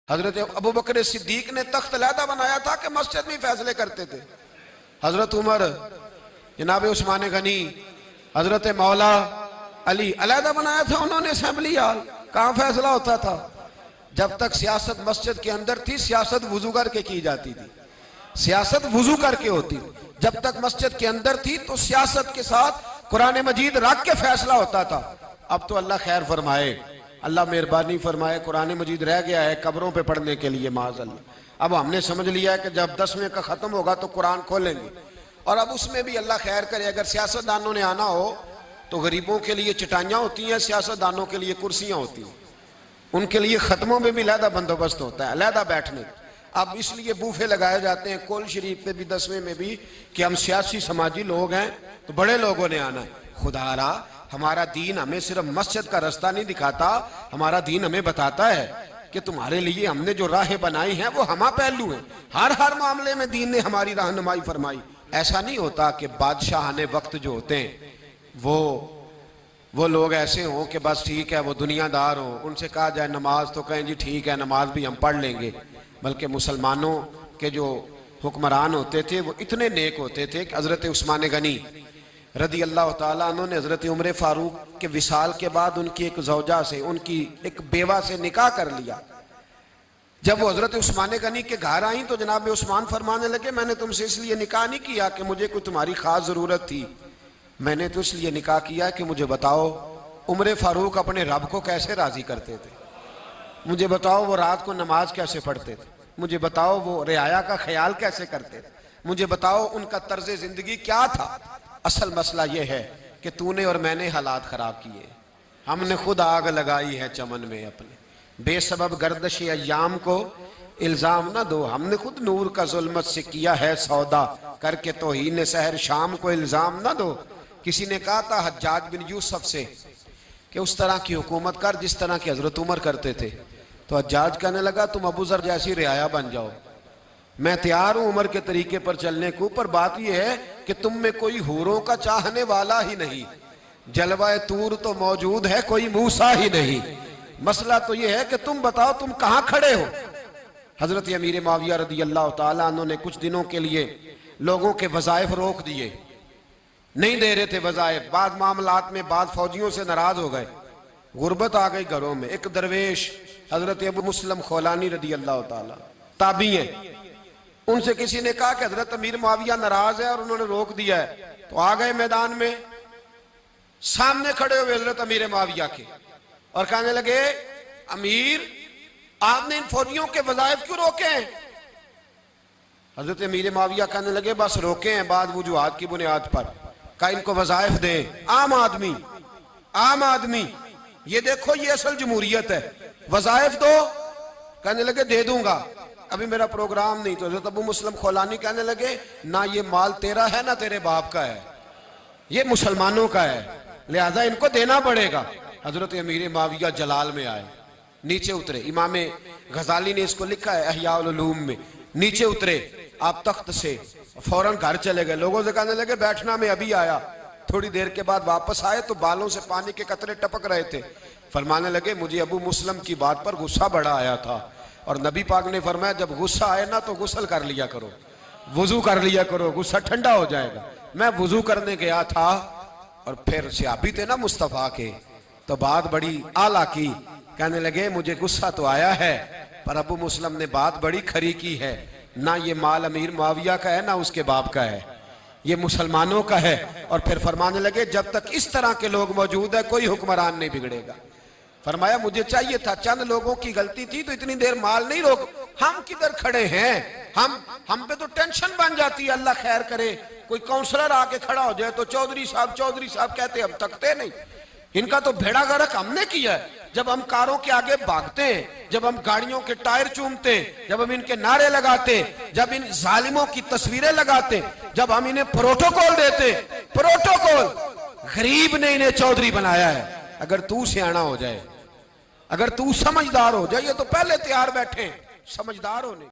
हजरत अबू बकर सिद्दीक ने तख्त अलहदा बनाया था कि मस्जिद में फैसले करते थे। हजरत उमर, जनाब उस्मान गनी, हजरत मौला अली अलहदा बनाया था उन्होंने असेंबली हाल, कहाँ फैसला होता था। जब तक सियासत मस्जिद के अंदर थी, सियासत वुजू करके की जाती थी, सियासत वुजू करके होती। जब तक मस्जिद के अंदर थी तो सियासत के साथ कुरान मजीद रख के फैसला होता था। अब तो अल्लाह खैर फरमाए, अल्लाह मेहरबानी फरमाए, कुरान मजीद रह गया है कब्रों पे पढ़ने के लिए माज़अल्लाह। अब हमने समझ लिया है कि जब 10वें का खत्म होगा तो कुरान खोलेंगे। और अब उसमें भी अल्लाह खैर करे, अगर सियासतदानों ने आना हो तो गरीबों के लिए चटाइयाँ होती हैं, सियासतदानों के लिए कुर्सियाँ होती हैं, उनके लिए खत्मों में भी अलहदा बंदोबस्त होता है, अलहदा बैठने। अब इसलिए बूफे लगाए जाते हैं कोल शरीफ पे भी 10वें में भी कि हम सियासी समाजी लोग हैं तो बड़े लोगों ने आना है। खुदारा, हमारा दीन हमें सिर्फ मस्जिद का रास्ता नहीं दिखाता, हमारा दीन हमें बताता है कि तुम्हारे लिए हमने जो राहें बनाई हैं वो हमा पहलू हैं। हर मामले में दीन ने हमारी रहनुमाई फरमाई। ऐसा नहीं होता कि बादशाहाने वक्त जो होते हैं वो लोग ऐसे हों कि बस ठीक है, वो दुनियादार हों, उनसे कहा जाए नमाज तो कहें जी ठीक है नमाज भी हम पढ़ लेंगे। बल्कि मुसलमानों के जो हुक्मरान होते थे वो इतने नेक होते थे कि हजरत उस्मान गनी रदी अल्लाह ताला अन्हु ने हजरत उमर फारूक के विसाल के बाद उनकी एक जौजा से, उनकी एक बेवा से निकाह कर लिया। जब वो हजरत उस्मान गनी के घर आई तो जनाब उस्मान फरमाने लगे, मैंने तुमसे इसलिए निकाह नहीं किया कि मुझे कोई तुम्हारी खास जरूरत थी, मैंने तो इसलिए निकाह किया कि मुझे बताओ उमर फारूक अपने रब को कैसे राजी करते थे, मुझे बताओ वो रात को नमाज कैसे पढ़ते थे, मुझे बताओ वो रियाया का ख्याल कैसे करते थे, मुझे बताओ उनका तर्ज जिंदगी क्या था। असल मसला ये है कि तूने और मैंने हालात खराब किए, हमने खुद आग लगाई है चमन में अपने, बेसबब गर्दश अय्याम को इल्जाम ना दो, हमने खुद नूर का जुल्मत से किया है सौदा, करके तौहीन सहर शाम को इल्जाम ना दो। किसी ने कहा था हज्जाज बिन यूसुफ से कि उस तरह की हुकूमत कर जिस तरह की हजरत उमर करते थे, तो हज्जाज कहने लगा तुम अबू जर जैसी रियाया बन जाओ, मैं तैयार हूं उमर के तरीके पर चलने को, पर बात यह है कि तुम में कोई हूरों का चाहने वाला ही नहीं, जलवाए तूर तो मौजूद है कोई मूसा ही नहीं, मसला तो यह है कि तुम बताओ तुम कहां खड़े हो। हजरत अमीर मुआविया रदी अल्लाह ताला अन्हु ने कुछ दिनों के लिए लोगों के वज़ाइफ रोक दिए, नहीं दे रहे थे वज़ाइफ। बाद मामलात में बाद फौजियों से नाराज हो गए, गुर्बत आ गई घरों में। एक दरवेश हजरत अबू मुस्लिम खौलानी रदी अल्लाह ताला ताबी हैं, उनसे किसी ने कहा कि हजरत अमीर मुआविया नाराज है और उन्होंने रोक दिया है, तो आ गए मैदान में, सामने खड़े हुए हजरत अमीर मुआविया के और कहने लगे अमीर आपने इन फौजियों के वज़ाइफ क्यों रोके हैं। हजरत अमीर मुआविया कहने लगे बस रोके हैं बाद वजूहात की बुनियाद पर, का इनको वज़ाइफ दें। आम आदमी ये देखो ये असल जमहूरियत है, वज़ाइफ दो। कहने लगे दे दूंगा, अभी मेरा प्रोग्राम नहीं। तो हज़रत अबू मुस्लिम खौलानी कहने लगे ना ये माल तेरा है ना तेरे बाप का है, ये मुसलमानों का है, लिहाजा इनको देना पड़ेगा। हजरत अमीर मुआविया जलाल में आए, नीचे उतरे, इमाम गजाली ने इसको लिखा है अहया उल उलूम में, नीचे उतरे आप तख्त से, फौरन घर चले गए। लोगों से कहने लगे बैठना मैं अभी आया। थोड़ी देर के बाद वापस आए तो बालों से पानी के कतरे टपक रहे थे। फरमाने लगे मुझे अबू मुस्लिम की बात पर गुस्सा बड़ा आया था और नबी पाक ने फरमाया जब गुस्सा आए ना तो गुस्ल कर लिया करो, वुजू कर लिया करो, गुस्सा ठंडा हो जाएगा। मैं वुजू करने गया था और फिर सहाबी थे ना मुस्तफ़ा के, तो बात बड़ी आला की। कहने लगे मुझे गुस्सा तो आया है पर अबू मुस्लिम ने बात बड़ी खरी की है, ना ये माल अमीर मुआविया का है ना उसके बाप का है, ये मुसलमानों का है। और फिर फरमाने लगे जब तक इस तरह के लोग मौजूद है कोई हुक्मरान नहीं बिगड़ेगा। फरमाया मुझे चाहिए था, चंद लोगों की गलती थी तो इतनी देर माल नहीं रोक, हम किधर खड़े हैं, हम पे तो टेंशन बन जाती है। अल्लाह खैर करे कोई काउंसलर आके खड़ा हो जाए तो चौधरी साहब कहते हम तकते नहीं, इनका तो भेड़ा गर्क हमने किया है। जब हम कारों के आगे भागते हैं, जब हम गाड़ियों के टायर चूमते हैं, जब हम इनके नारे लगाते, जब इन जालिमों की तस्वीरें लगाते, जब हम इन्हें प्रोटोकॉल देते, प्रोटोकॉल गरीब ने इन्हें चौधरी बनाया है। अगर तू सियाना हो जाए, अगर तू समझदार हो जाए, ये तो पहले तैयार बैठे समझदार होने।